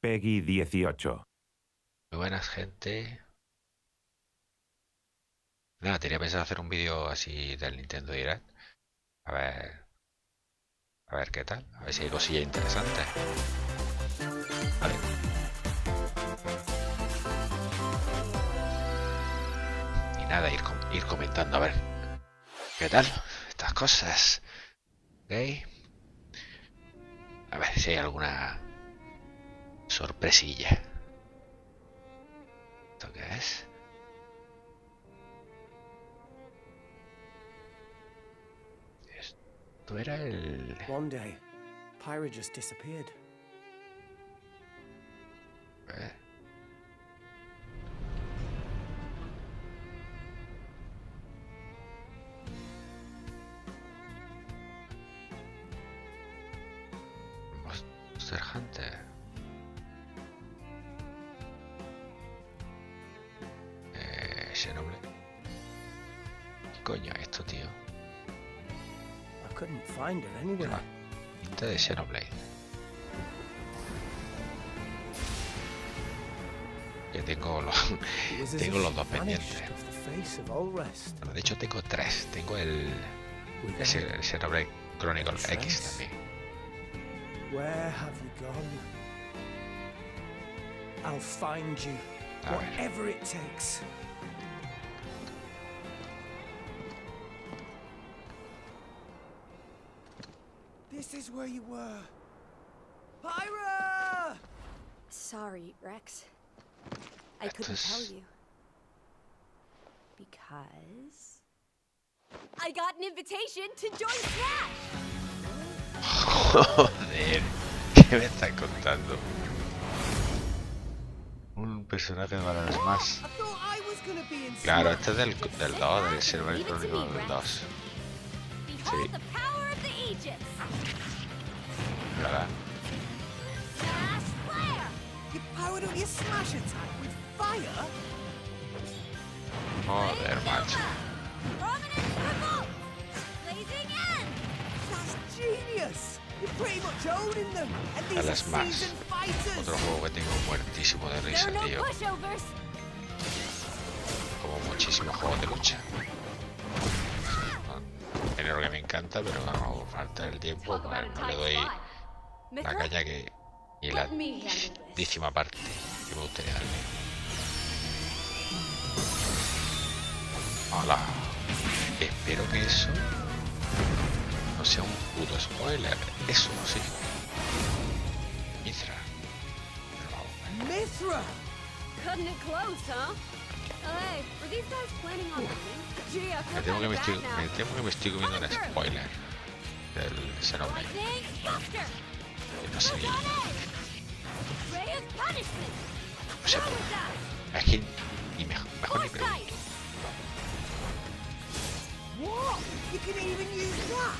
Peggy 18. Muy buenas, gente. Nada, tenía pensado hacer un vídeo así del Nintendo Direct. A ver qué tal. A ver si hay cosillas interesantes. Vale. Y nada, ir comentando a ver qué tal estas cosas. ¿Ok? A ver si hay alguna sorpresilla. ¿Esto qué es? Esto era el... One day, Pyra just disappeared. Monster Hunter. Ese nombre. ¿Qué coño es esto, tío? I couldn't find her anywhere. Este de Xenoblade. Que tengo los dos pendientes. Bueno, de hecho tengo tres. Tengo el Xenoblade Chronicle X también. Where have you gone? I'll find you, whatever it takes. This is where you were. Pyra! Sorry, Rex. I couldn't tell you. Because I got an invitation to join Smash! Joder, ¿qué me estás contando? Un personaje de Bananas más. Claro, este es del 2, del Xenoblade Chronicle del 2. Sí. ¿Verdad? Joder, macho. A las más. Otro juego que tengo muertísimo de risa, tío. Como muchísimos juegos de lucha. Género que me encanta, pero no falta el tiempo. No le doy la caña que y la décima parte que me gustaría darle. Hola. Espero que eso no sea un puto spoiler. Eso no sé. Mithra. Mithra! Cutting it close, huh? Hey, were these guys planning on winning? Gee, I Me feel temo kinda que bad now. me estoy comiendo un spoiler del Xenoblade. Que no sé ni... No sé, es que ni mejor ni pregunto. What? You can even use that?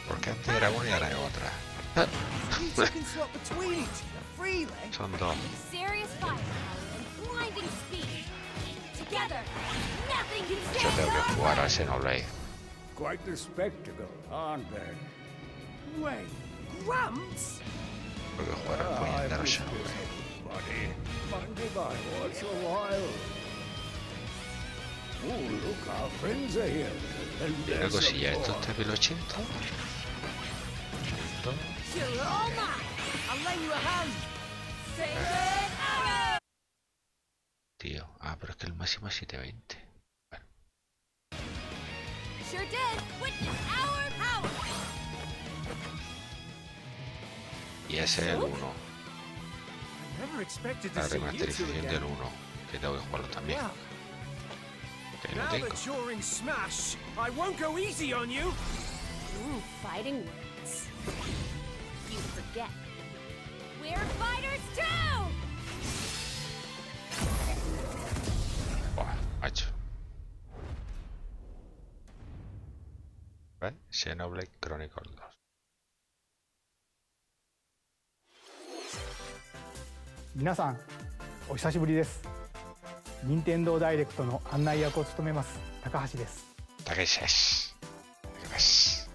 Porque antes era una y ahora es otra. You can swap between each other freely. Son dos. Serious firepower and blinding speed. Together, nothing can Yo stand tengo que up. jugar al Xenoblade. Quite the spectacle, aren't they? Wait, Gramps? Tengo que jugar al puñetero Xenoblade. Buddy, Monday by once a while. Oh, look, our friends are here. And Una there's cosilla, some ¿esto more. está en 1080? ¿Esto? You're all mine. I'll lend you a hand. Sacred arrow! Tío, pero es que el máximo es 720. Bueno, Sure did. Witness our power. y ese es el 1. I never expected to La see you two remasterización again. del 1. Que tengo que jugarlo también. Well, Que no now tengo. that you're in Smash, I won't go easy on you. Ooh, fighting words. You forget. We're fighters too! Buah, macho. ¿Ves? Xenoblade Chronicle 2. 皆さんお久しぶりです。任天堂ダイレクトの案内役を務めます高橋です。Takeshiです。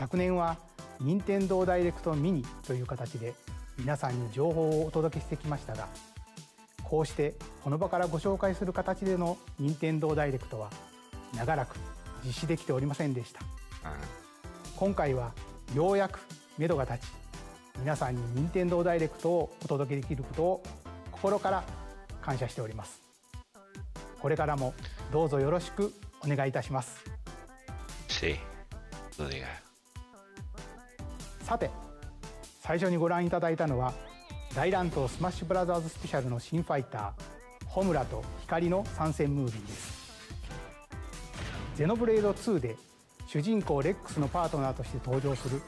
昨年は任天堂ダイレクトミニという形で皆さんに情報をお届けしてきましたが、こうしてこの場からご紹介する形での任天堂ダイレクトは長らく実施できておりませんでした。今回はようやく目処が立ち、皆さんに任天堂ダイレクトをお届けできることを心から感謝しております。これからもどうぞよろしくお願いいたします。Sí, lo diga. さて、最初にご覧いただいたのは大乱闘スマッシュブラザーズスペシャルの新ファイターホムラと光の参戦ムービーです。ゼノブレード2で主人公レックスのパートナーとして登場する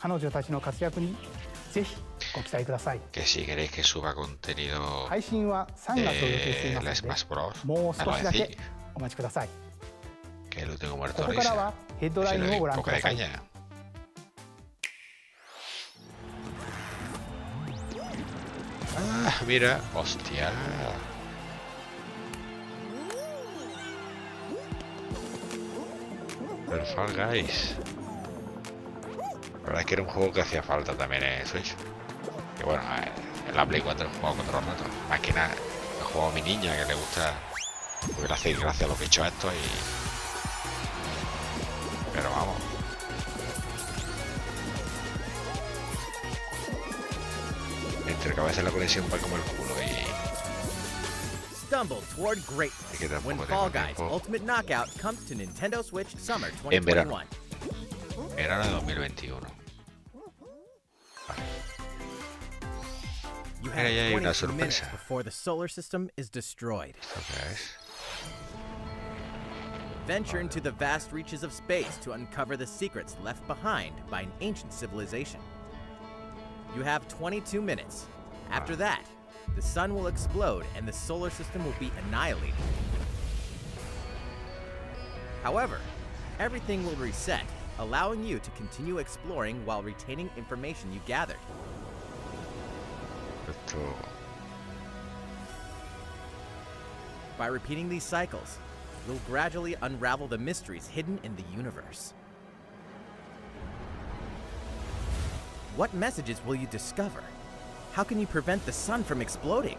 彼女たちの活躍にぜひご期待ください。 Que si queréis que suba contenido 配信は3月を予定していま de す la の Smash Bros. で、もう少しだ Me lo け decís, お待ちください。 que lo tengo muerto こ de こから risa. はヘッドラ Si イ le ンを doy ご un 覧く poco だ de さい。 caña. Ah, mira, hostia. El Fall Guys. La verdad es que era un juego que hacía falta también en Switch. Que bueno, en la Play 4 he jugado con otros ratos. Más que nada, he jugado a mi niña que le gusta. Porque le hace gracia lo que he hecho esto y. Pero vamos. Entre que a veces la conexión va como el culo y. Stumble toward Y que greatness when tampoco Fall tengo Guys tiempo. Ultimate Knockout comes to Nintendo Switch Summer En verano. 2021. Verano de 2021. You Mira, ya hay have una 22 minutes sorpresa. before the solar system is destroyed. ¿Esto qué es? Venture into the vast reaches of space to uncover the secrets left behind by an ancient civilization. You have 22 minutes. After that, the sun will explode and the solar system will be annihilated. However, everything will reset, allowing you to continue exploring while retaining information you gathered. Esto. By repeating these cycles, you'll gradually unravel the mysteries hidden in the universe. What messages will you discover? How can you prevent the sun from exploding?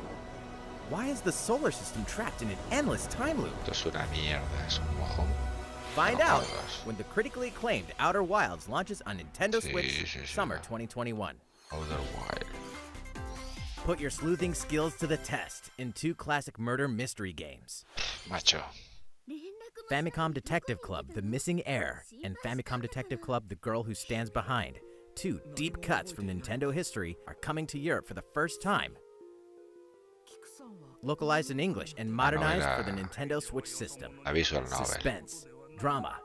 Why is the solar system trapped in an endless time loop? Esto es una mierda, es un mojón. Find No out jodas. when the critically acclaimed Outer Wilds launches on Nintendo Sí, Switch sí, sí, Summer va. 2021. Outer Wild. Put your sleuthing skills to the test in two classic murder mystery games. Macho. Famicom Detective Club, The Missing Heir, and Famicom Detective Club, The Girl Who Stands Behind. Two deep cuts from Nintendo history are coming to Europe for the first time. Localized in English and modernized for the Nintendo Switch system. La visual novel. Suspense, drama,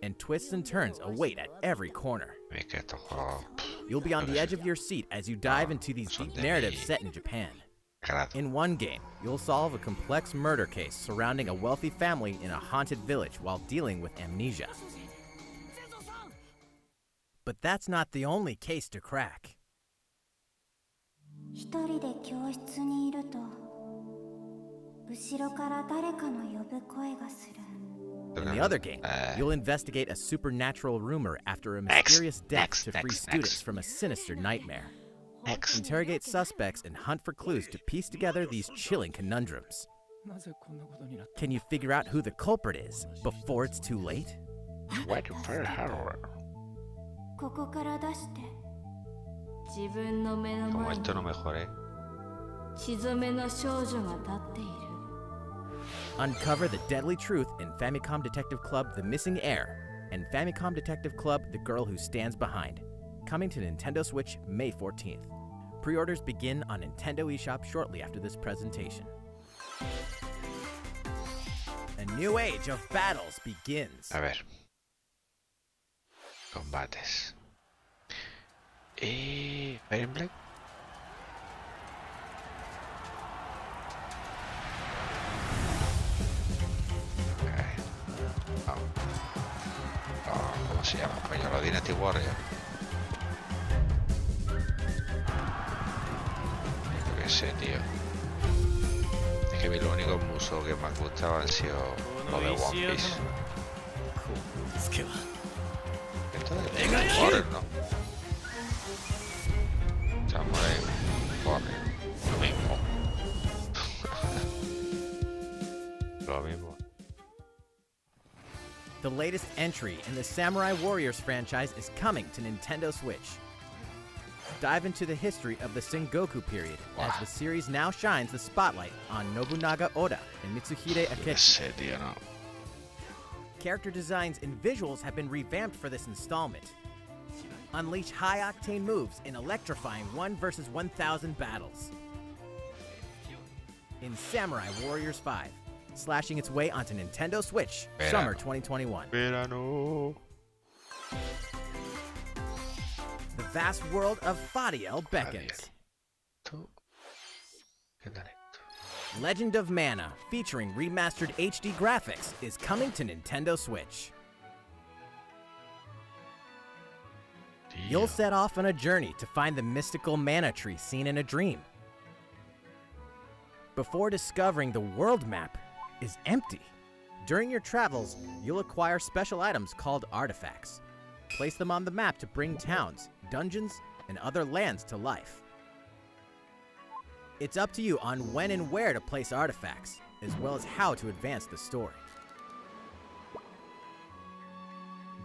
and twists and turns await at every corner. Es que estos juegos. You'll be on the edge of your seat as you dive into these son deep de narratives mi set in Japan. Grado. In one game, you'll solve a complex murder case surrounding a wealthy family in a haunted village while dealing with amnesia. But that's not the only case to crack. 一人で教室にいると後ろから誰かの呼ぶ声がする。 In the other game, you'll investigate a supernatural rumor after a mysterious death to free students from a sinister nightmare. Interrogate suspects and hunt for clues to piece together these chilling conundrums. Can you figure out who the culprit is before it's too late? What for her? ここから出して自分の目の Como 前に esto no mejore. 血染めの少女が立っている。 Uncover the deadly truth in Famicom Detective Club The Missing Heir and Famicom Detective Club The Girl Who Stands Behind. Coming to Nintendo Switch May 14th. Pre-orders begin on Nintendo eShop shortly after this presentation. A new age of battles begins. A ver. Combates. Fire Emblem. ¿Cómo se llama? Coño, los Dynasty Warriors. Yo qué sé, tío. Es que a mí los únicos musos que me han gustado han sido los de One Piece. Esto Esto es correr, ¿no? Samurai corre. Lo mismo. Lo mismo. The latest entry in the Samurai Warriors franchise is coming to Nintendo Switch. Dive into the history of the Sengoku period as the series now shines the spotlight on Nobunaga Oda and Mitsuhide Akechi. Tío, no. Character designs and visuals have been revamped for this installment. Unleash high-octane moves in electrifying 1 versus 1,000 battles. In Samurai Warriors 5, slashing its way onto Nintendo Switch, summer 2021. Verano. The vast world of Fadiel beckons. ¿Qué tal esto? Legend of Mana, featuring remastered HD graphics, is coming to Nintendo Switch. You'll set off on a journey to find the mystical mana tree seen in a dream. Before discovering the world map is empty. During your travels, you'll acquire special items called artifacts. Place them on the map to bring towns, dungeons, and other lands to life. It's up to you on when and where to place artifacts, as well as how to advance the story.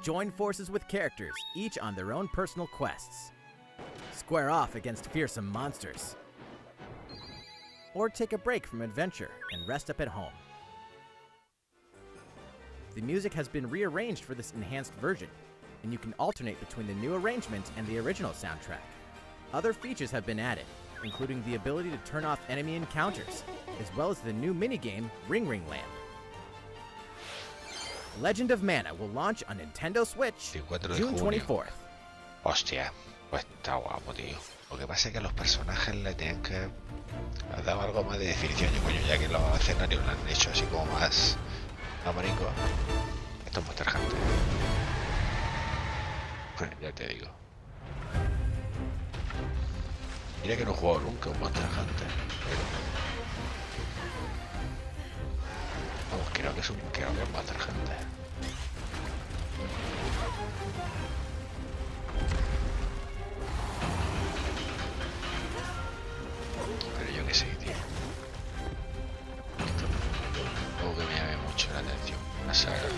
Join forces with characters, each on their own personal quests. Square off against fearsome monsters. Or take a break from adventure and rest up at home. The music has been rearranged for this enhanced version, and you can alternate between the new arrangement and the original soundtrack. Other features have been added, including the ability to turn off enemy encounters, as well as the new minigame Ring Ring Land. Legend of Mana will launch on Nintendo Switch June 24th. Hostia, pues está guapo, tío. Lo que pasa es que a los personajes le tienen que dar algo más de definición. Y coño, ya que los escenarios lo han hecho así como más bonito. Esto es Monster Hunter. Ya te digo. Mira que no he jugado nunca un Monster Hunter. Vamos, creo que es Monster Hunter. Pero yo qué sé, tío. Algo que me llame mucho la atención. Una saga.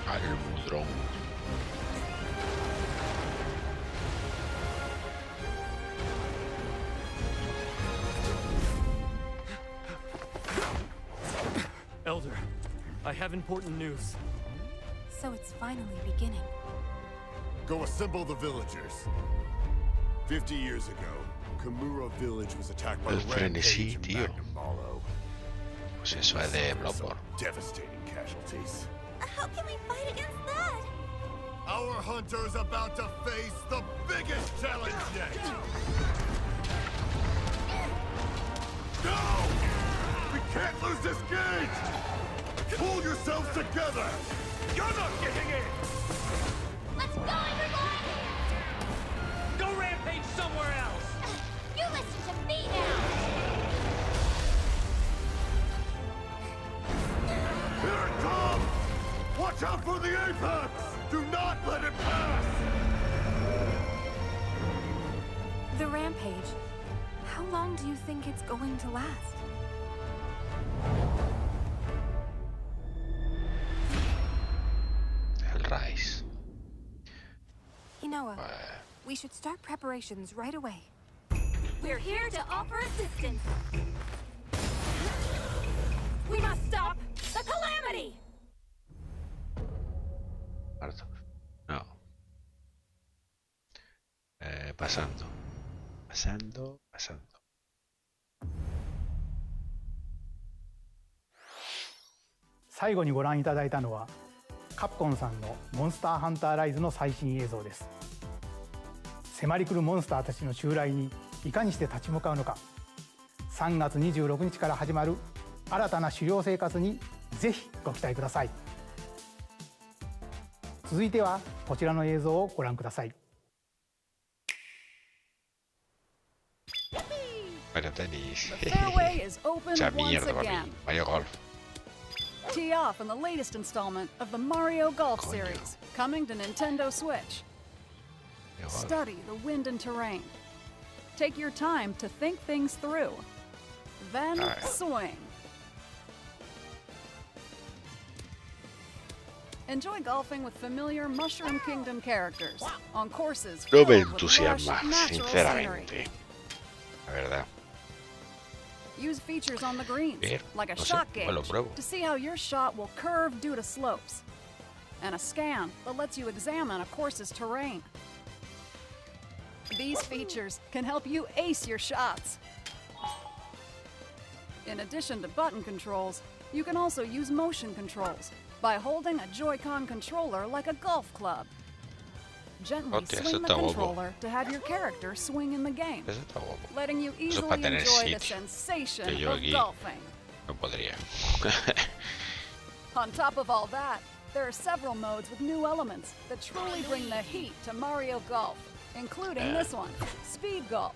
Almudrón. Elder, I have important news. So it's finally beginning. Go assemble the villagers. 50 years ago, Kamura village was attacked by El the frenesí, Rampage tío. and Magnum Malo. Pues eso es de Bloodborne. Devastating casualties. How can we fight against that? Our hunter is about to face the biggest challenge yet. Go! We can't lose this gauge! Pull yourselves together! You're not getting in! Let's go, everyone! Go rampage somewhere else! You listen to me now! Here it comes! Watch out for the apex! Do not let it pass! The rampage. How long do you think it's going to last? El Rise. Inoa, we should start preparations right away. We're here to offer assistance. We must stop the calamity! Harto. No. Pasando. Pasando. 最後にご覧いただいたのはカプコンさんのモンスターハンターライズの最新映像です。迫り来るモンスターたちの襲来にいかにして立ち向かうのか、3月26日から始まる新たな狩猟生活にぜひご期待ください。続いてはこちらの映像をご覧ください。Mario Tennis. The fairway is open Mucha once mierda para again. mí. Mario Golf. Tee off in the latest installment of the Mario Golf Coño. series, coming to Nintendo Switch. Mario Golf. Study the wind and terrain. Take your time to think things through. Then Alright. swing. Enjoy golfing with familiar Mushroom Kingdom characters on courses No filled me with lush, entusiasma, natural scenery. sinceramente. La verdad. Use features on the greens, Bien, like a no sé, shot pues lo gauge, pruebo. to see how your shot will curve due to slopes, and a scan that lets you examine a course's terrain. These features can help you ace your shots. In addition to button controls, you can also use motion controls by holding a Joy-Con controller like a golf club. Gently Hostia, eso swing the está guapo. controller to have your character swing in the game, Eso está guapo. letting you Eso easily para tener enjoy the sitio. sensation Que yo of aquí golfing. no podría. On top of all that, there are several modes with new elements that truly bring the heat to Mario Golf, including this one, Speed Golf.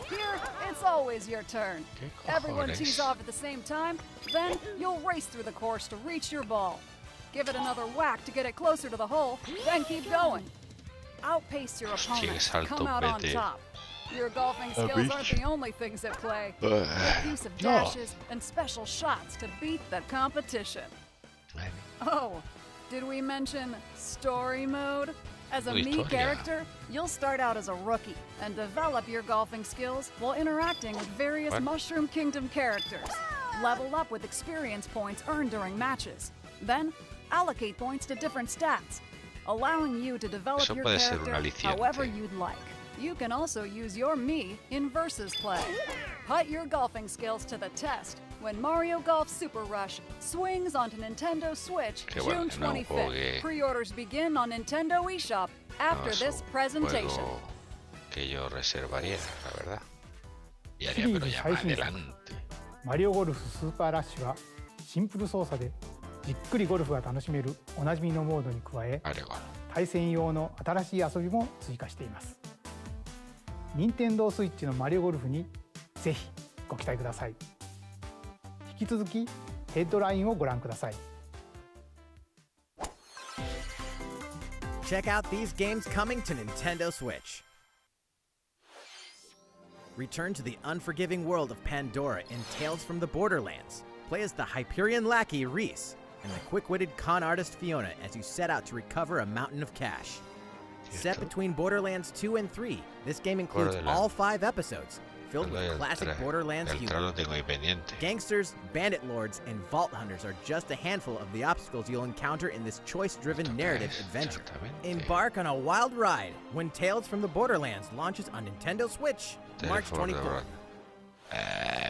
Here, it's always your turn. ¿Qué Everyone cojones? tees off at the same time, then you'll race through the course to reach your ball. Give it another whack to get it closer to the hole, then keep going. Outpace your Hostia, opponents, qué come out on saltopete. top. Your golfing skills aren't bitch. the only things at play. Ugh. Make use of No. dashes and special shots to beat the competition. Oh, did we mention story mode? As a Oh, Mii historia. character, you'll start out as a rookie and develop your golfing skills while interacting with various What? Mushroom Kingdom characters. Level up with experience points earned during matches. Then, allocate points to different stats, allowing you to develop Eso your puede ser un character aliciente. however you'd like. You can also use your Mii in versus play. Put your golfing skills to the test when Mario Golf Super Rush swings onto Nintendo Switch Qué bueno, June no, un juego 25th. que- Pre-orders begin on Nintendo eShop after No, es this un presentation. juego que yo reservaría, la verdad. Y シ haría, リー pero ズ ya 最 más 新作 adelante. マリオゴルフスーパーラッシュはシンプル操作でじっくりゴルフが楽しめるおなじみのモードに加え Mario Golf. 対戦用の新しい遊びも追加しています。任天堂スイッチのマリオゴルフにぜひご期待ください。引き続きヘッドラインをご覧ください。 Check out these games coming to Nintendo Switch. Return to the unforgiving world of Pandora in Tales from the Borderlands. Play as the Hyperion lackey Reese and the quick-witted con artist Fiona as you set out to recover a mountain of cash. Set between Borderlands 2 and 3, this game includes all 5 episodes, filled with classic Borderlands El 3 humor. lo tengo ahí pendiente. Gangsters, bandit lords, and vault hunters are just a handful of the obstacles you'll encounter in this choice-driven narrative adventure. Exactamente. Embark on a wild ride when Tales from the Borderlands launches on Nintendo Switch, March 24th.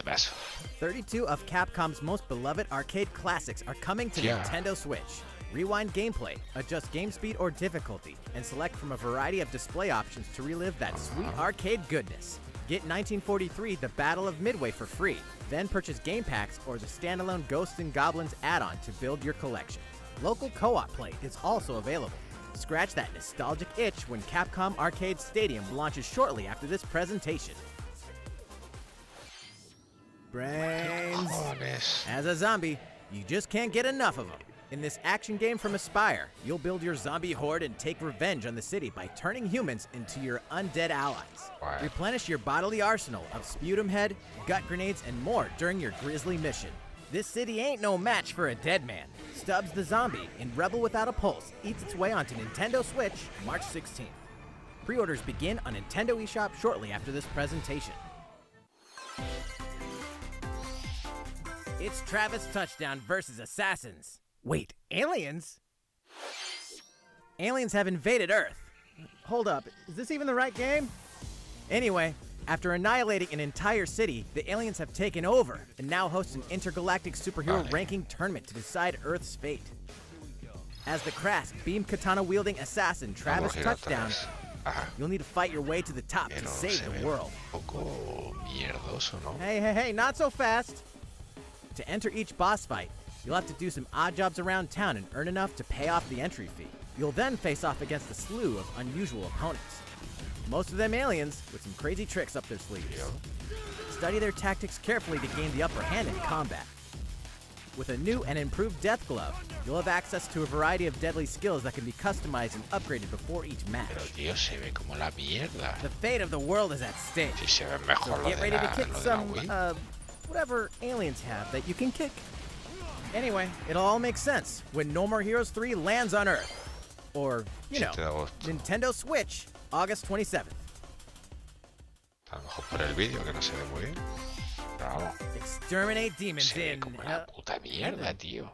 Paso. 32 of Capcom's most beloved arcade classics are coming to Yeah. Nintendo Switch. Rewind gameplay, adjust game speed or difficulty, and select from a variety of display options to relive that sweet arcade goodness. Get 1943 The Battle of Midway for free, then purchase game packs or the standalone Ghosts and Goblins add-on to build your collection. Local co-op play is also available. Scratch that nostalgic itch when Capcom Arcade Stadium launches shortly after this presentation. Brains. Cojones. As a zombie, you just can't get enough of them. In this action game from Aspyr, you'll build your zombie horde and take revenge on the city by turning humans into your undead allies. Wow. Replenish your bodily arsenal of sputum head, gut grenades, and more during your grisly mission. This city ain't no match for a dead man. Stubbs the Zombie in Rebel Without a Pulse eats its way onto Nintendo Switch March 16th. Pre-orders begin on Nintendo eShop shortly after this presentation. It's Travis Touchdown versus Assassins. Wait, aliens? Aliens have invaded Earth. Hold up, is this even the right game? Anyway, after annihilating an entire city, the aliens have taken over and now host an intergalactic superhero ranking tournament to decide Earth's fate. As the crass beam katana-wielding assassin Travis Vamos a girar Touchdown, atrás. Ajá. you'll need to fight your way to the top to Pero save se the ve world. un poco mierdoso, ¿no? Hey, not so fast. To enter each boss fight, you'll have to do some odd jobs around town and earn enough to pay off the entry fee. You'll then face off against a slew of unusual opponents. Most of them aliens with some crazy tricks up their sleeves. Study their tactics carefully to gain the upper hand in combat. With a new and improved Death Glove, you'll have access to a variety of deadly skills that can be customized and upgraded before each match. Pero tío, se ve como la mierda. The fate of the world is at stake. Si se ve mejor So lo get de ready to la, kick lo de la some, Wii. whatever aliens have that you can kick. Anyway, it'll all make sense when No More Heroes 3 lands on Earth. Or, you know, 7 de agosto. Nintendo Switch, August 27th. A lo mejor por el vídeo que no se ve muy bien. Pero vamos, Exterminate demons se ve in... como la puta mierda, tío.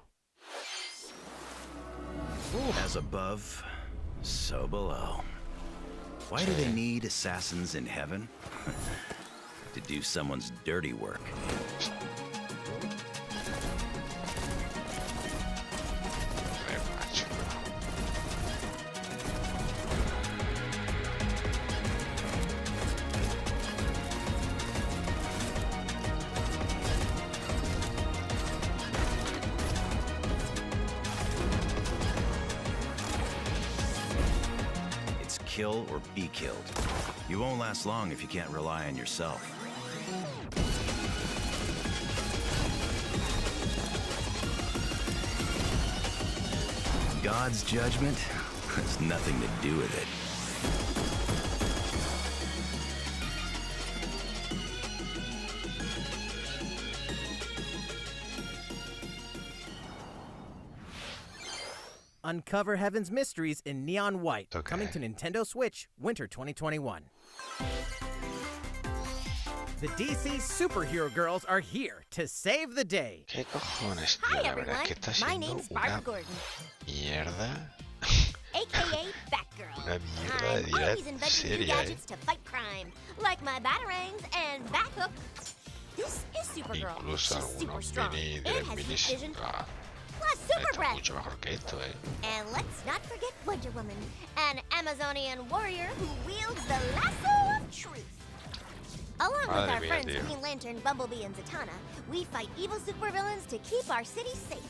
As above, so below. Why do they need assassins in heaven? To do someone's dirty work. Joder, macho. It's kill or be killed. You won't last long if you can't rely on yourself. God's judgment has nothing to do with it. Uncover Heaven's Mysteries in Neon White, Okay. coming to Nintendo Switch, Winter 2021. The DC superhero girls are here to save the day. ¿Qué cojones, tío? Hi La verdad everyone, es que está my siendo name's una Barbara Gordon, mierda. aka Batgirl. Una mierda de I'm always direct inventing new serie, gadgets to fight crime, like my batarangs and Bathook. This is Supergirl. Incluso She's super algunos strong mini and de has mini. heat vision, Ah, plus super está breath. mucho mejor que esto, And let's not forget Wonder Woman, an Amazonian warrior who wields the lasso of truth. Along with Madre our mía, friends tío. Green Lantern, Bumblebee, and Zatanna, we fight evil supervillains to keep our city safe.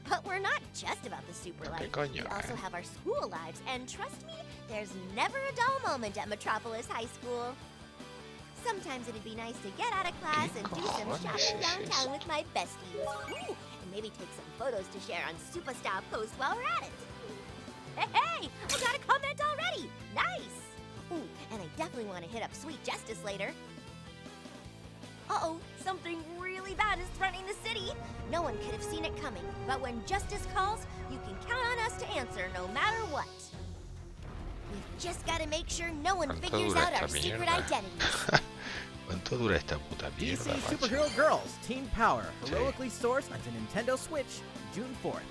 But we're not just about the super ¿Qué life. coño, We also eh? have our school lives, and trust me, there's never a dull moment at Metropolis High School. Sometimes it'd be nice to get out of class and do some cojones shopping es downtown eso? with my besties. Ooh, and maybe take some photos to share on Superstar Post while we're at it. Hey, I got a comment already! Nice! Ooh, and I definitely want to hit up Sweet Justice later. Uh-oh, something really bad is threatening the city. No one could have seen it coming, but when justice calls, you can count on us to answer no matter what. We've just got to make sure no one ¿Cuánto figures dura out our esta secret mierda? identities. ¿Cuánto dura esta puta DC mierda, macho? Superhero Girls Teen Power, Sí. heroically sourced onto Nintendo Switch, June 4th.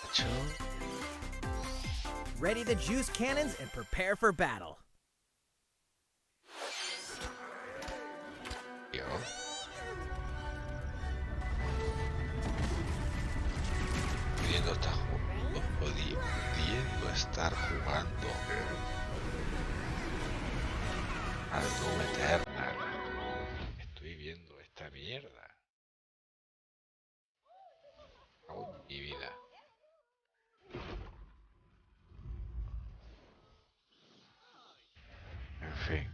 Macho, Ready the juice cannons and prepare for battle. tío. Pudiendo estar jugando al Doom Eternal. Estoy viendo esta mierda. Aún mi vida. En fin.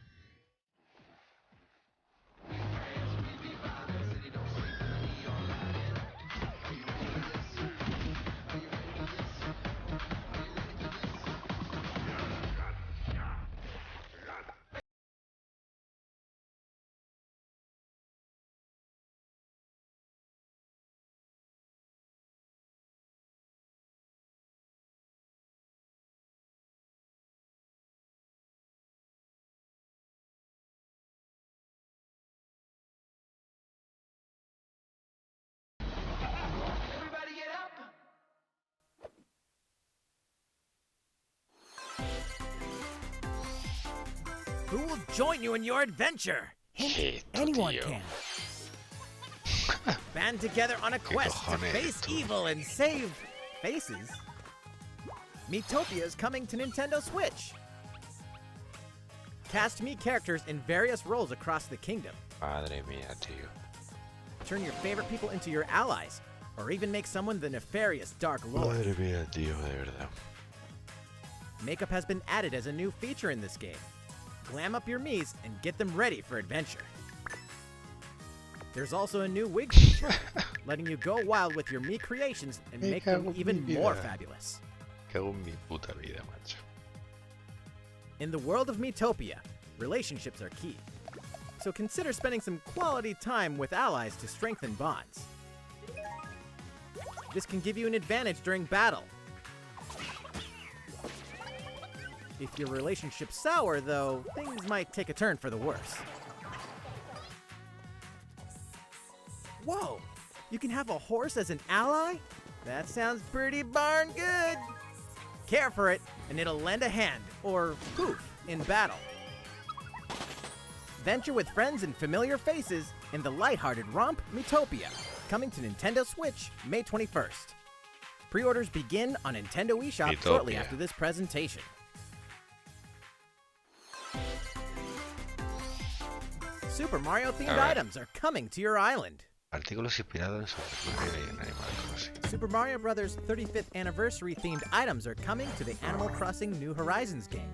Who will join you in your adventure? Hint, anyone tío. can. Band together on a quest to cojones face esto? evil and save faces. Miitopia is coming to Nintendo Switch. Cast me characters in various roles across the kingdom. Madre mía, tío. Turn your favorite people into your allies, or even make someone the nefarious Dark Lord. Madre mía, tío, de verdad. makeup has been added as a new feature in this game. Glam up your Miis and get them ready for adventure. There's also a new wig feature, letting you go wild with your Mii creations and make them even more fabulous. Cago en mi puta vida, macho. In the world of Miitopia, relationships are key. So consider spending some quality time with allies to strengthen bonds. This can give you an advantage during battle. If your relationship's sour, though, things might take a turn for the worse. Whoa! You can have a horse as an ally? That sounds pretty darn good! Care for it, and it'll lend a hand, or poof, in battle. Venture with friends and familiar faces in the lighthearted romp Miitopia, coming to Nintendo Switch May 21st. Pre-orders begin on Nintendo eShop shortly after this presentation. Super Mario-themed items are coming to your island. Artículos inspirados en Super Mario y en Animal Crossing. Super Mario Bros. 35th Anniversary-themed items are coming to the Animal Crossing New Horizons game.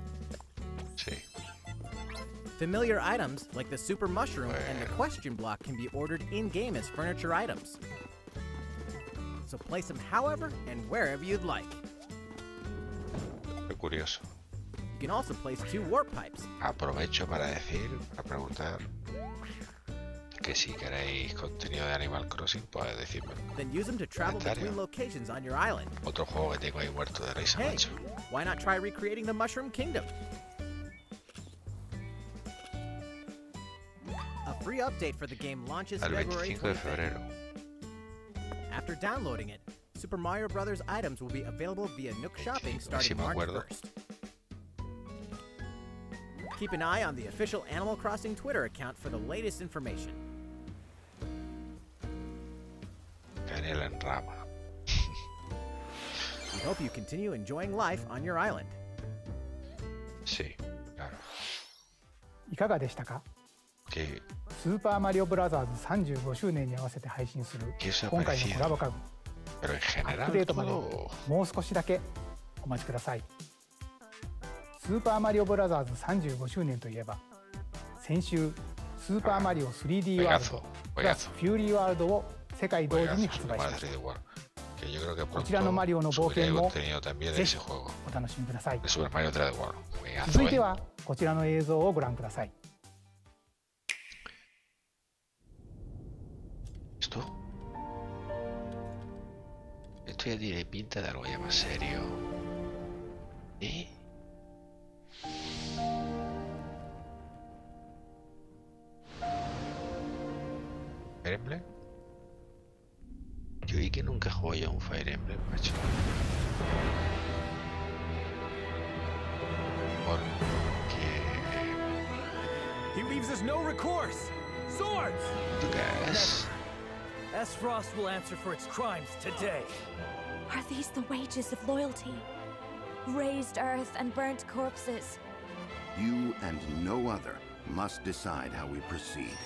Sí. Familiar items like the Super Mushroom and the Question Block can be ordered in-game as furniture items. So place them however and wherever you'd like. Qué curioso. You can also place 2 warp pipes. Aprovecho para preguntar que si queréis contenido de Animal Crossing, pues decidme. Then use them to travel between locations on your island. Otro juego que tengo ahí muerto de risa, macho. Why not try recreating the Mushroom Kingdom? A free update for the game launches February 25th. After downloading it, Super Mario Bros. Items will be available via Nook Shopping starting March 1st. Keep an eye on the official Animal Crossing Twitter account for the latest information. Canela en rama. We hope you continue enjoying life on your island. Sí, claro. いかがでしたか？スーパーマリオブラザーズ35周年に合わせて配信する今回のコラボ家具。アップデートまでもう少しだけお待ちください。スーパーマリオブラザーズ35周年といえば、先週スーパーマリオ 3D ワールドプラスフューリーワールドを世界同時に発売しました。こちらのマリオの冒険もぜひお楽しみください。続いてはこちらの映像をご覧ください。Esto ya tiene pinta de algo ya más serio. ¿Eh? ¿Fire Emblem? Yo vi que nunca jugué yo un Fire Emblem, macho. He leaves us no recourse. Swords. ¿Tú qué es? S-Frost will answer for its crimes today. Are these the wages of loyalty? Raised earth and burnt corpses. You and no other must decide how we proceed.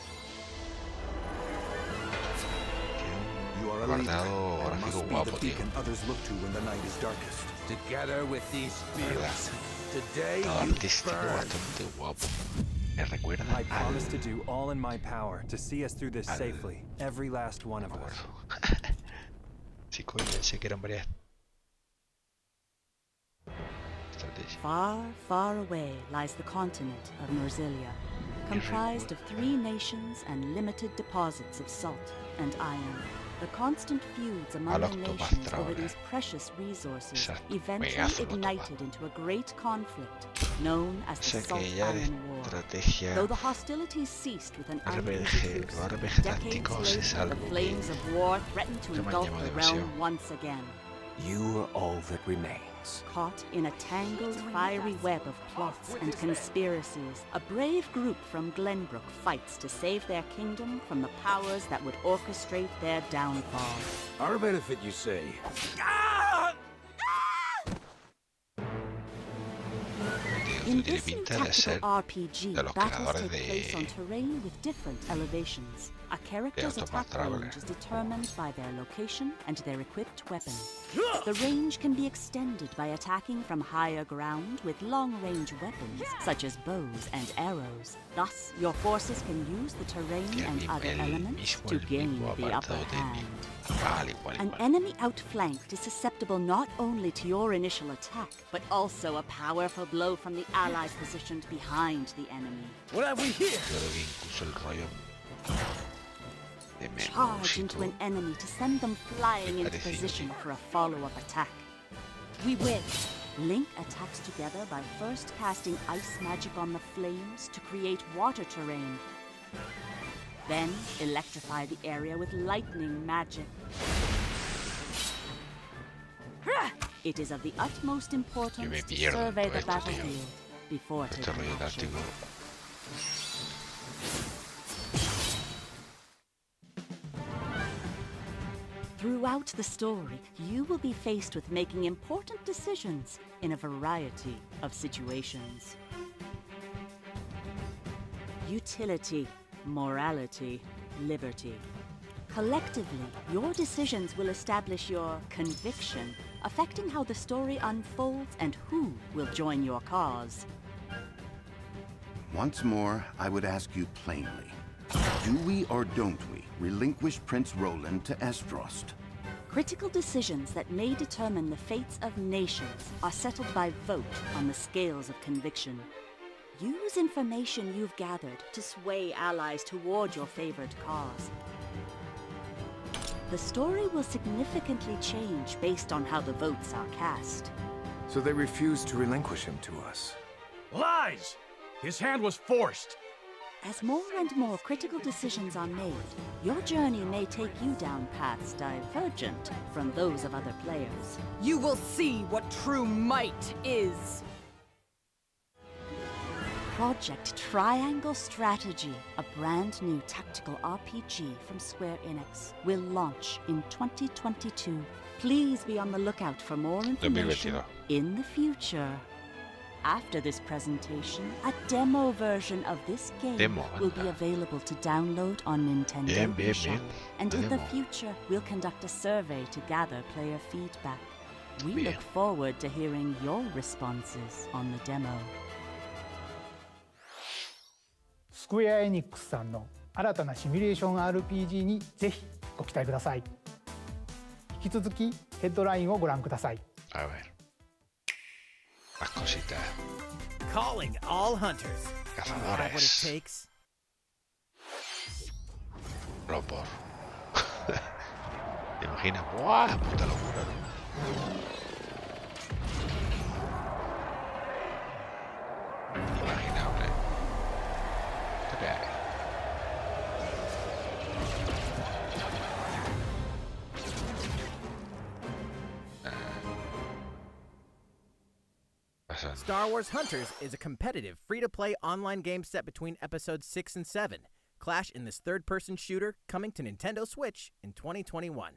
You are a leader and must be the beacon others look to when the night is darkest. Together with these spirits, today you burn. I promise to do all in my power to see us through this safely, every last one of us. Far, far away lies the continent of Norzilia, comprised of 3 nations and limited deposits of salt and iron. The constant feuds among the nations over these precious resources eventually ignited into a great conflict known as the Salt Iron War. Though the hostilities ceased with an uneasy truce, decades later the flames of war threatened to engulf the realm once again. You are all that remains. Caught in a tangled, fiery web of plots and conspiracies, a brave group from Glenbrook fights to save their kingdom from the powers that would orchestrate their downfall. Our benefit, you say? In this tactical RPG, battles take place on terrain with different elevations. A character's attack range is determined by their location and their equipped weapon. The range can be extended by attacking from higher ground with long-range weapons, such as bows and arrows. Thus, your forces can use the terrain and other elements to gain the upper hand. An enemy outflanked is susceptible not only to your initial attack, but also a powerful blow from the ally positioned behind the enemy. What have we here? Charge into an enemy to send them flying into position for a follow-up attack. We win. Link attacks together by first casting ice magic on the flames to create water terrain. Then electrify the area with lightning magic. It is of the utmost importance to survey the battlefield before taking action. Throughout the story, you will be faced with making important decisions in a variety of situations. Utility, morality, liberty. Collectively, your decisions will establish your conviction, affecting how the story unfolds and who will join your cause. Once more, I would ask you plainly. Do we or don't we relinquish Prince Roland to Estrost? Critical decisions that may determine the fates of nations are settled by vote on the scales of conviction. Use information you've gathered to sway allies toward your favored cause. The story will significantly change based on how the votes are cast. So they refused to relinquish him to us. Lies! His hand was forced! As more and more critical decisions are made, your journey may take you down paths divergent from those of other players. You will see what true might is! Project Triangle Strategy, a brand new tactical RPG from Square Enix, will launch in 2022. Please be on the lookout for more information in the future. After this presentation, a demo version of this game will be available to download on Nintendo eShop. And in the future, we'll conduct a survey to gather player feedback. We look forward to hearing your responses on the demo. スクエア・エニックスさんの新たなシミュレーション RPG にぜひご期待ください。引き続きヘッドラインをご覧ください。A ver. Las cositas. Calling all hunters. What it takes. Lopor. ¿Te imaginas? ¡Buah! Puta locura, ¿no? Inimaginable. ¿Esto qué hay? Star Wars Hunters is a competitive, free-to-play online game set between episodes 6 and 7. Clash in this third-person shooter coming to Nintendo Switch in 2021.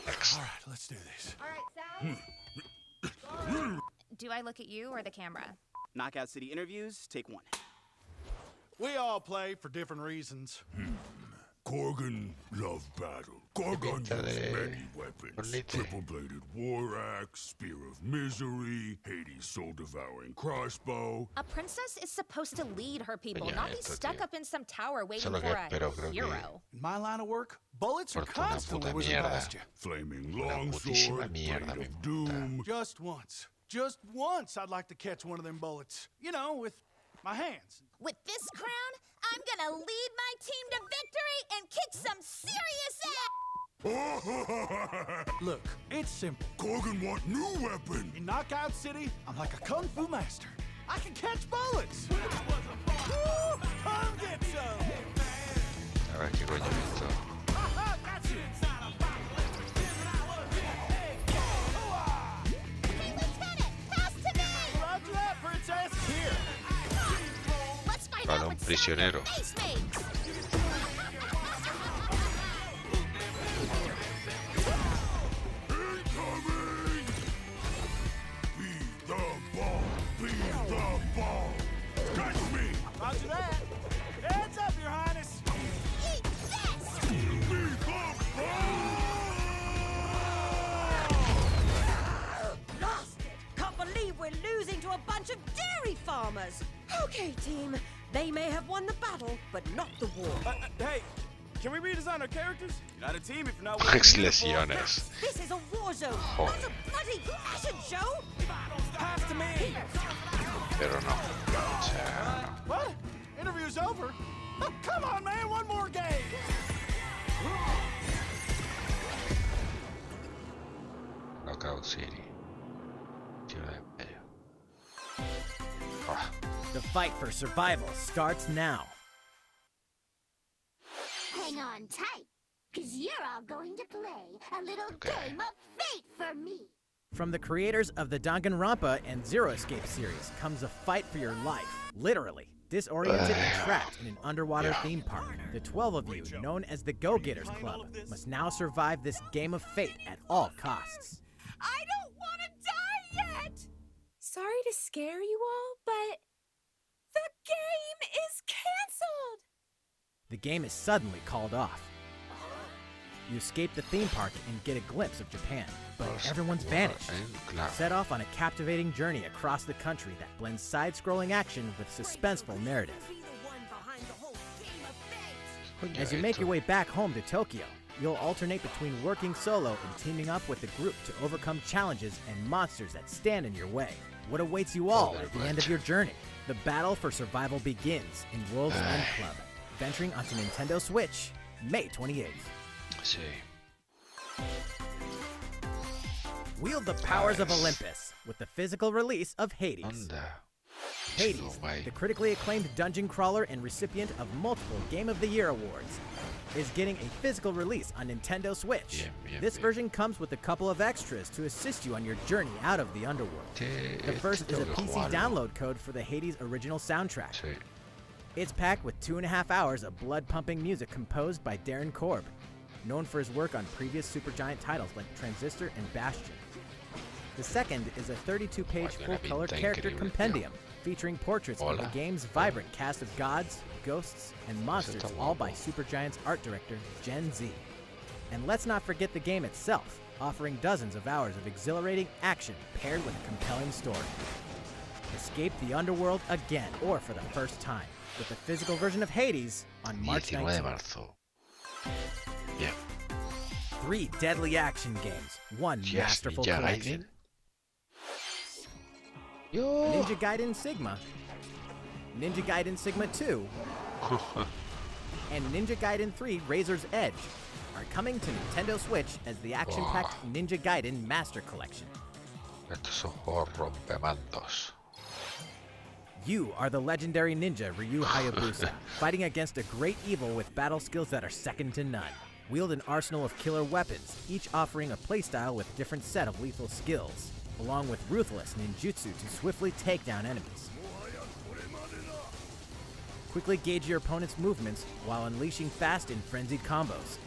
All right, let's do this. All right, Sal. Do I look at you or the camera? Knockout City interviews, take one. We all play for different reasons. Korgan love battle. Korgan uses many weapons. Triple-bladed war axe, spear of misery, Hades' soul-devouring crossbow. A princess is supposed to lead her people, not be stuck up in some tower waiting for a hero. In my line of work, bullets are constantly whizzing past you. Flaming longsword, blade of doom. Just once I'd like to catch one of them bullets. You know, with my hands. With this crown, I'm gonna lead my team to victory and kick some serious ass! Look, it's simple. Korgan want new weapon. In Knockout City, I'm like a kung fu master. I can catch bullets. Woo! Come get some. A ver qué coño es esto. Hey, Lieutenant, pass to me! Roger that, Princess. Here. Let's find Vale, out un what prisionero. Ace makes. Roger that. Heads up, Your Highness. Eat that! Okay, team. They may have won the battle, but not the war. Hey, can we redesign our characters? You're not a team if you're not Lesiones. This is a war zone, not a bloody fashion show. Pass to me. Pero no. O sea, no. What? Interview's over? Oh, come on, man, one more game. Knockout City. The fight for survival starts now. Hang on tight, because you're all going to play a little game of fate for me. From the creators of the Danganronpa and Zero Escape series comes a fight for your life, literally. Disoriented and trapped in an underwater theme park, the 12 of you, known as the Go-Getters Club, must now survive this game of fate at all costs. I don't want to die yet! Sorry to scare you all, but the game is canceled! The game is suddenly called off. You escape the theme park and get a glimpse of Japan, but everyone's vanished. Set off on a captivating journey across the country that blends side-scrolling action with suspenseful narrative. As you make your way back home to Tokyo, you'll alternate between working solo and teaming up with the group to overcome challenges and monsters that stand in your way. What awaits you all at the end of your journey? The battle for survival begins in World's End Club, venturing onto Nintendo Switch, May 28th. Sí. Wield the powers of Olympus with the physical release of Hades. Hades, the critically acclaimed dungeon crawler and recipient of multiple Game of the Year awards, is getting a physical release on Nintendo Switch. This version comes with a couple of extras to assist you on your journey out of the underworld. The first is a PC download code for the Hades original soundtrack. It's packed with 2.5 hours of blood-pumping music composed by Darren Korb, known for his work on previous Supergiant titles like Transistor and Bastion. The second is a 32-page full-color character compendium featuring portraits of the game's vibrant cast of gods, ghosts, and monsters, all by Supergiant's art director, Gen Z. And let's not forget the game itself, offering dozens of hours of exhilarating action paired with a compelling story. Escape the underworld again, or for the first time, with the physical version of Hades on March 19th. 3 deadly action games, 1 masterful collection. Ninja Gaiden Sigma, Ninja Gaiden Sigma 2, and Ninja Gaiden 3 Razor's Edge are coming to Nintendo Switch as the action-packed Ninja Gaiden Master Collection. Estos son juegos rompemantos. You are the legendary ninja Ryu Hayabusa, fighting against a great evil with battle skills that are second to none. Wield an arsenal of killer weapons, each offering a playstyle with a different set of lethal skills, along with ruthless ninjutsu to swiftly take down enemies. Quickly gauge your opponent's movements while unleashing fast and frenzied combos.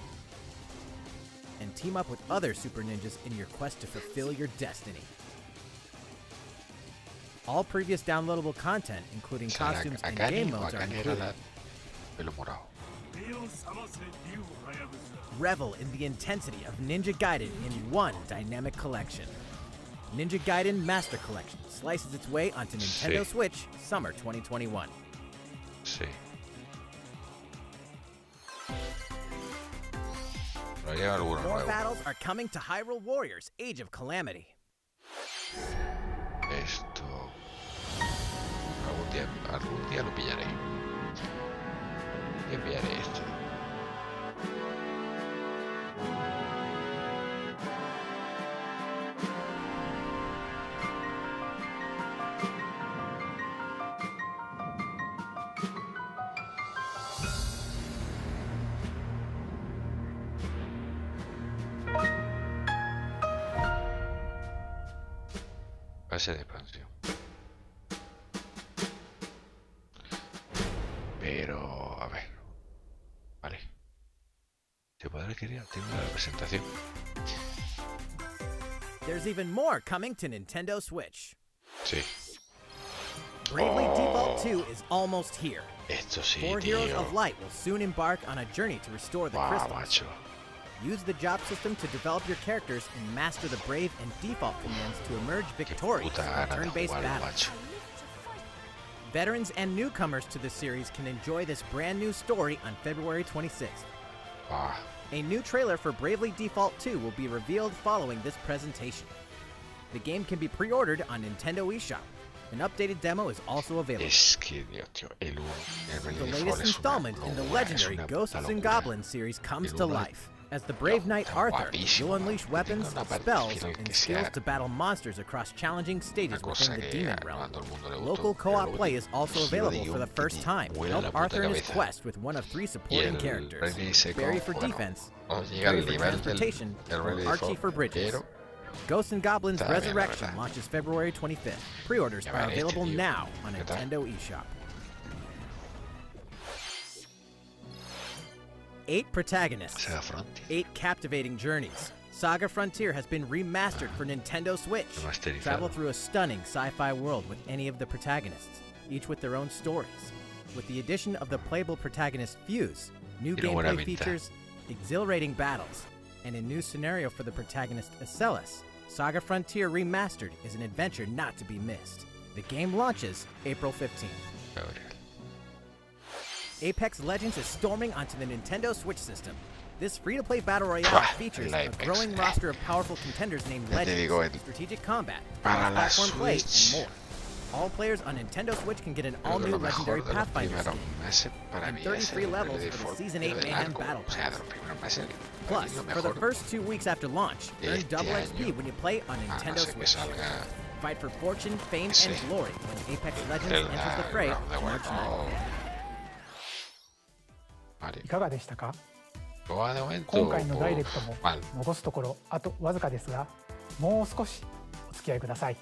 And team up with other super ninjas in your quest to fulfill your destiny. All previous downloadable content, including costumes and game modes, are included. Revel in the intensity of Ninja Gaiden in one dynamic collection. Ninja Gaiden Master Collection slices its way onto Nintendo Switch summer 2021. Sí. More battles are coming to Hyrule Warriors Age of Calamity. Esto... Algún día lo pillaré. Y enviaré esto. Pase de expansión. Pero, a ver. Vale. Se podrá querer, tengo la presentación. There's even more coming to Nintendo Switch. Sí. Bravely Default 2 is almost here. Esto sí, 4 tío. Heroes of Light will soon embark on a journey to restore the crystals. Macho. Use the job system to develop your characters and master the Brave and Default commands to emerge victorious in a turn-based battle. Veterans and newcomers to the series can enjoy this brand new story on February 26th. A new trailer for Bravely Default 2 will be revealed following this presentation. The game can be pre-ordered on Nintendo eShop. An updated demo is also available. The latest installment in the legendary Ghosts and Goblins series comes to life. As the brave knight Arthur, you'll unleash weapons, spells, and skills to battle monsters across challenging stages within the demon realm. Local co-op play is also available for the first time. Help Arthur in his quest with one of 3 supporting characters. Barry for defense, Barry for transportation, or Archie for bridges. Ghosts and Goblins Resurrection launches February 25th. Pre-orders are available now on Nintendo eShop. 8 protagonists, 8 captivating journeys. Saga Frontier has been remastered for Nintendo Switch. Travel through a stunning sci-fi world with any of the protagonists, each with their own stories. With the addition of the playable protagonist Fuse, new gameplay features, exhilarating battles, and a new scenario for the protagonist Acellus, Saga Frontier Remastered is an adventure not to be missed. The game launches April 15th. Apex Legends is storming onto the Nintendo Switch system. This free-to-play battle royale features a growing roster of powerful contenders named Legends, strategic combat, platform play, and more. All players on Nintendo Switch can get an all-new legendary Pathfinder skin, and 33 levels for the Season 8 Mayhem Battle Pass. Plus, for the first 2 weeks after launch, earn double XP when you play on Nintendo Switch. Fight for fortune, fame, and glory when Apex Legends enters the fray March 9th. いかがでしたか？今回のダイレクトも残すところあとわずかですが、もう少しお付き合いください。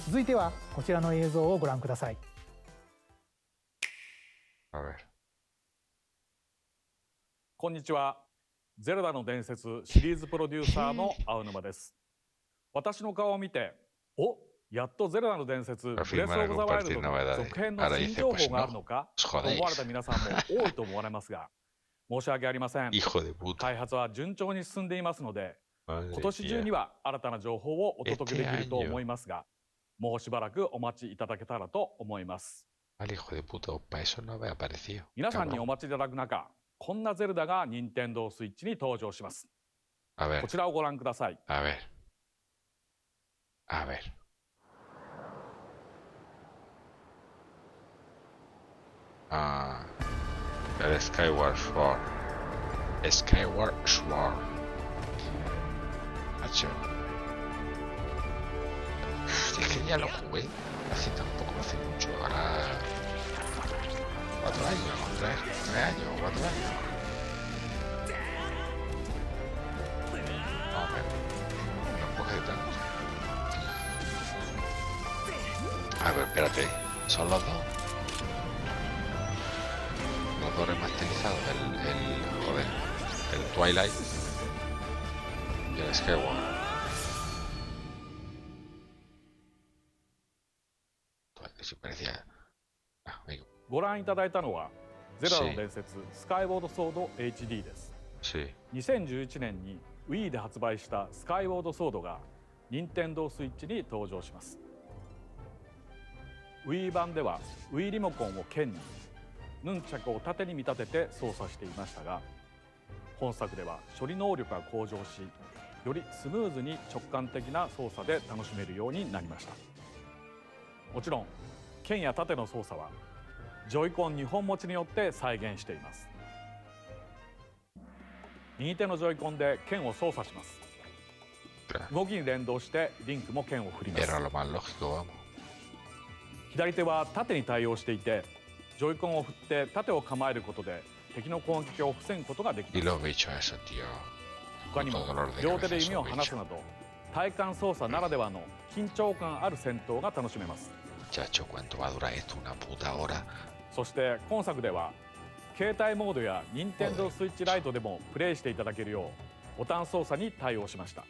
続いてはこちらの映像をご覧ください。こんにちは。ゼルダの伝説シリーズプロデューサーの青沼です。私の顔を見て、お、やっとゼルダの伝説ブレスオブザワイルドの続編の新情報があるのかと思われた皆さんも多いと思われますが、申し訳ありません。開発は順調に進んでいますので、今年中には新たな情報をお届けできると思いますが、もうしばらくお待ちいただけたらと思います。皆さんにお待ちいただく中、こんなゼルダが任天堂スイッチに登場します。こちらをご覧ください。El Skyward Sword. Skyward Sword. Macho. Es que ya lo jugué. Hace tampoco, hace mucho. Ahora. 4 años, 3 años, 4 años. No, pero. Tampoco hace tanto. A ver, espérate. ¿Son los dos? Los dos remasterizados, joder, el Twilight y el Skyward. Si parecía... ご覧いただいたのはゼルダの伝説スカイウォードソード HD です。2011年に Wii で発売したスカイウォードソードが任天堂スイッチに登場します。Wii 版では Wii リモコンを剣にヌンチャクを縦に見立てて操作していましたが、本作では処理能力が向上し、よりスムーズに直感的な操作で楽しめるようになりました。もちろん剣や盾の操作はジョイコン2本持ちによって再現しています。右手のジョイコンで剣を操作します。動きに連動してリンクも剣を振ります。左手は縦に対応していて、ジョイコンを振って盾を構えることで敵の攻撃を防ぐことができます。他にも両手で弓を離すなど体感操作ならではの緊張感ある戦闘が楽しめます。そして今作では携帯モードや任天堂スイッチライトでもプレイしていただけるようボタン操作に対応しました。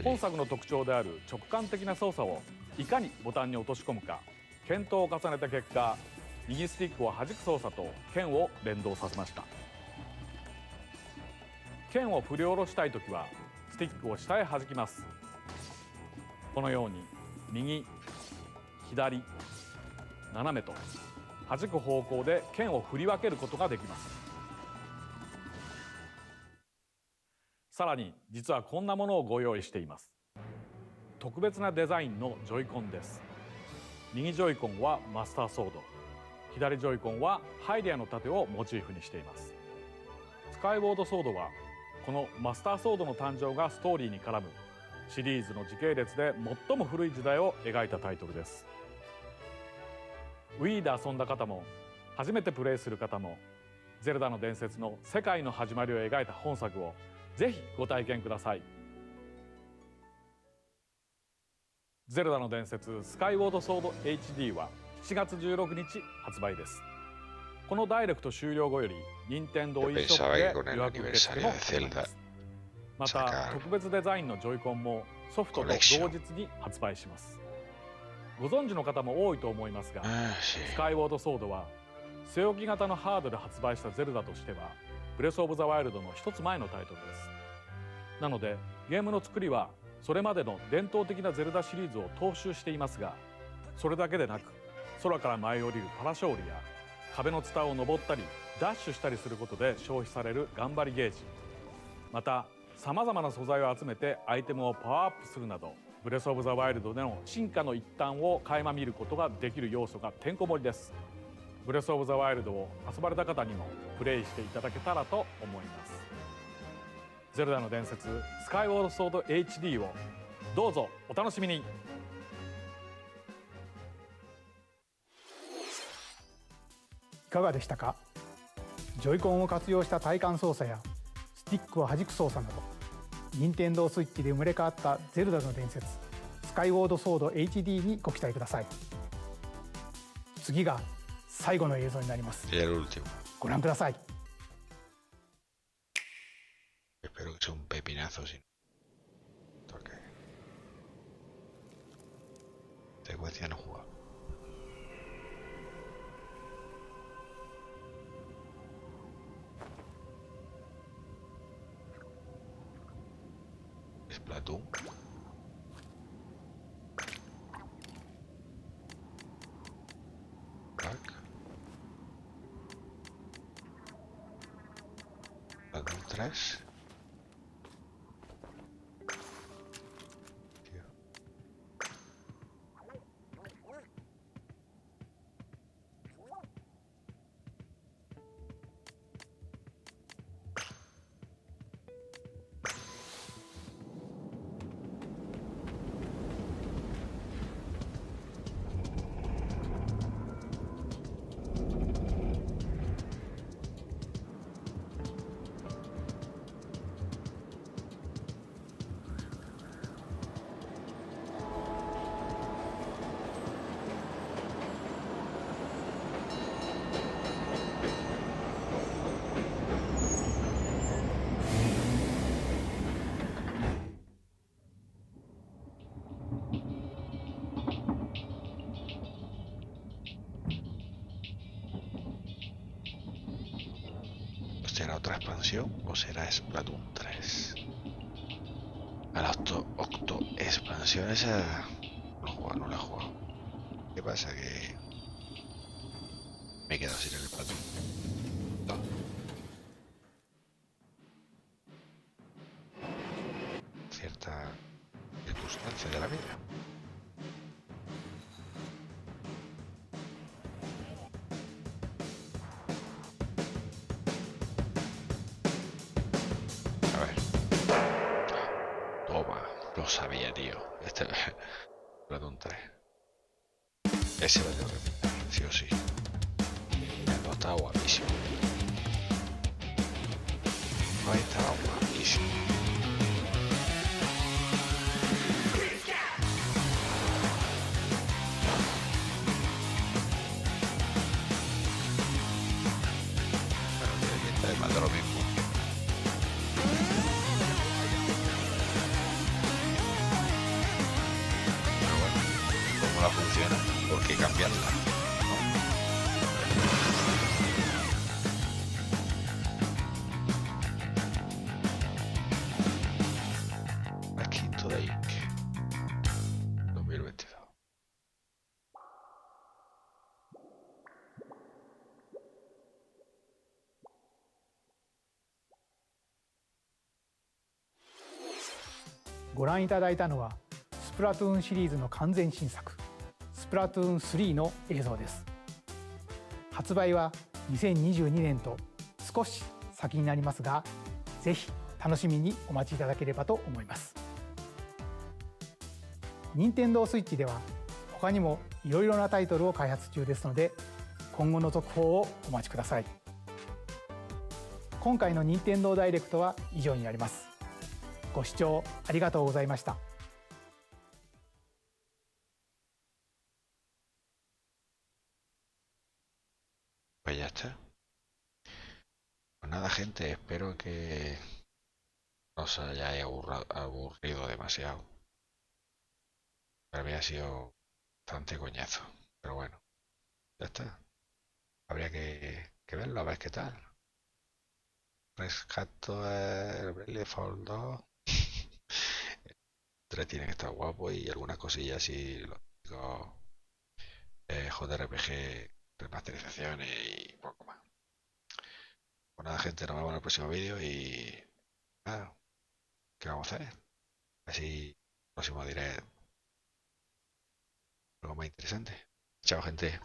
本作の特徴である直感的な操作をいかにボタンに落とし込むか検討を重ねた結果、右スティックを弾く操作と剣を連動させました。剣を振り下ろしたいときはスティックを下へ弾きます。このように右、左、斜めと弾く方向で剣を振り分けることができます。さらに実はこんなものをご用意しています。特別なデザインのジョイコンです。右ジョイコンはマスターソード、左ジョイコンはハイデアの盾をモチーフにしています。スカイウォードソードはこのマスターソードの誕生がストーリーに絡むシリーズの時系列で最も古い時代を描いたタイトルです。Wii で遊んだ方も初めてプレイする方もゼルダの伝説の世界の始まりを描いた本作をぜひご体験ください。ゼルダの伝説スカイウォードソード HD は7月16日発売です。このダイレクト終了後より任天堂 e ショップで予約受付も始めます。また特別デザインのジョイコンもソフトと同日に発売します。ご存知の方も多いと思いますが、スカイウォードソードは据え置き型のハードで発売したゼルダとしてはブレスオブザワイルドの一つ前のタイトルです。なのでゲームの作りはそれまでの伝統的なゼルダシリーズを踏襲していますが、それだけでなく空から舞い降りるパラショールや壁のツタを登ったりダッシュしたりすることで消費される頑張りゲージ、またさまざまな素材を集めてアイテムをパワーアップするなどブレスオブザワイルドでの進化の一端を垣間見ることができる要素がてんこ盛りです。ブレスオブザワイルドを遊ばれた方にもプレイしていただけたらと思います。ゼルダの伝説スカイウォードソード HD をどうぞお楽しみに。いかがでしたか。ジョイコンを活用した体感操作やスティックを弾く操作など、任天堂スイッチで生まれ変わったゼルダの伝説スカイウォードソード HD にご期待ください。次が最後の映像になります。ご覧ください。Espero que sea un pepinazo sin toque. Secuencia no juega. Splatoon. Splatoon 3. ¿Será otra expansión o será Splatoon 3? A la octo expansión esa no la he jugado. ¿Qué pasa? Que me he quedado sin el Splatoon. No. Cierta circunstancia de la vida. Lo sabía, tío. Este Splatoon 3. Ese lo tengo que pintar, sí o sí. No, estaba guapísimo. Ahí estaba guapísimo. Bueno, tiene pinta de más de lo mismo. Funciona, ¿por qué cambiarla? ご覧いただいたのはスプラトゥーンシリーズの完全新作スプラトゥーン3の映像です。発売は2022年と少し先になりますが、ぜひ楽しみにお待ちいただければと思います。任天堂スイッチでは他にもいろいろなタイトルを開発中ですので、今後の続報をお待ちください。今回の任天堂ダイレクトは以上になります。ご視聴ありがとうございました。Pues ya está. Pues nada, gente, espero que no os hayáis aburrido demasiado. Para mí ha sido bastante coñazo, pero bueno, ya está. Habría que verlo, a ver qué tal. Rescato el Bravely Default 2. Tiene que estar guapo y algunas cosillas así, lo digo, JRPG, remasterizaciones y poco más. Pues nada, gente, nos vemos en el próximo vídeo y nada, ¿qué vamos a hacer? Así, el próximo diré algo más interesante. Chao, gente.